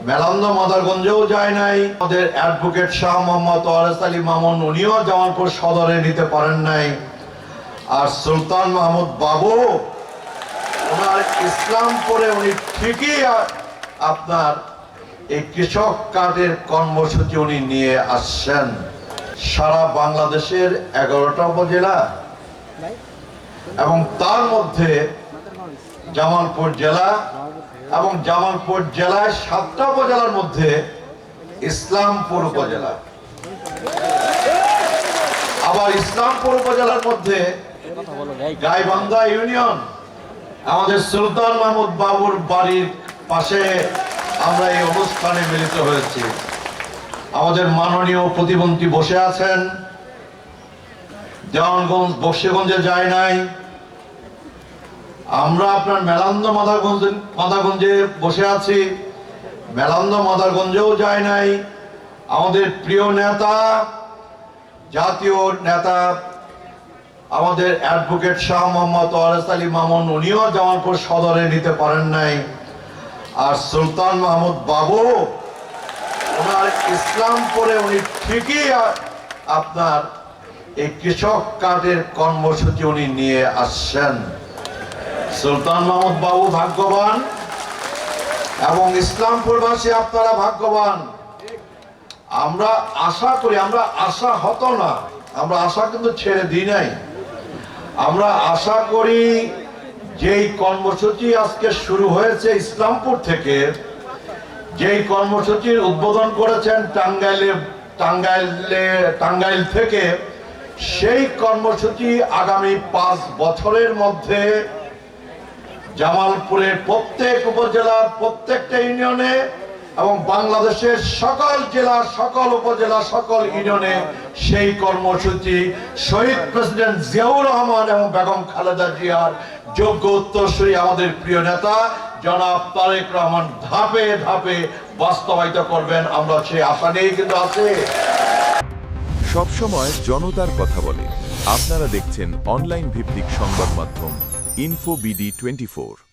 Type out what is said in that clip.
মেলান্দ মাদারগঞ্জেও যায় নাই। আমাদের অ্যাডভোকেট শাহ মোহাম্মদ ওয়ারেস আলী মামুন উনিও জামালপুর সদরে নিতে পারেন নাই। আর সুলতান মাহমুদ বাবু ওনার ইসলামপুরে উনি ঠিকই আপনার এই কৃষক কার্ডের কর্মসূচি উনি নিয়ে আসছেন। সারা বাংলাদেশের 11টা উপজেলা এবং তার মধ্যে জামালপুর জেলা এবং জামালপুর জেলায় 7টা উপজেলার মধ্যে ইসলামপুর উপজেলা, আবার ইসলামপুর উপজেলার মধ্যে গাইবান্ধা ইউনিয়ন। আমাদের সুলতান মাহমুদ বাবুর বাড়ির পাশে আমরা এই অনুষ্ঠানে মিলিত হয়েছি। আমাদের মাননীয় প্রতিমন্ত্রী বসে আছেন, দেওয়ানগঞ্জ বক্সিগঞ্জে যায় নাই। আমরা আপনার মেলান্দ মাদারগঞ্জে বসে আছি, মেলান্দ মাদারগঞ্জেও যায় নাই। আমাদের প্রিয় নেতা, জাতীয় নেতা আমাদের অ্যাডভোকেট শাহ মোহাম্মদ ওয়ারেস আলী মামুন উনিও জামালপুর সদরে নিতে পারেন নাই। আর সুলতান মাহমুদ বাবু ওনার ইসলামপুরে উনি ঠিকই আপনার এই কৃষক কার্ডের কর্মসূচি উনি নিয়ে আসছেন। সুলতান মাহমুদ বাবু ভাগ্যবান এবং ইসলামপুরবাসী আপনারা ভাগ্যবান। আমরা আশা করি, আমরা আশা হতো না, আমরা আশা কিন্তু ছেড়ে দিই নাই। আমরা আশা করি যেই কর্মসূচি আজকে শুরু হয়েছে ইসলামপুর থেকে, যেই কর্মসূচির উদ্বোধন করেছেন টাঙ্গাইল থেকে, সেই কর্মসূচি আগামী 5 বছরের মধ্যে জামালপুরের প্রত্যেক উপজেলার প্রত্যেকটা ইউনিয়নে এবং বাংলাদেশের সকল জেলা, সকল উপজেলা, সকল ইউনিয়নে সেই কর্মসূচি শহীদ প্রেসিডেন্ট জিয়াউর রহমান এবং বেগম খালেদা জিয়ার যোগ্য উত্তরসূরি আমাদের প্রিয় নেতা জনাব তারেক রহমান ধাপে ধাপে বাস্তবায়িত করবেন। আমরা সেই আশা নিয়েই কিন্তু আছি। সবসময় জনতার কথা বলে। আপনারা দেখছেন অনলাইন ভিত্তিক সংবাদ মাধ্যম ইনফো BD24।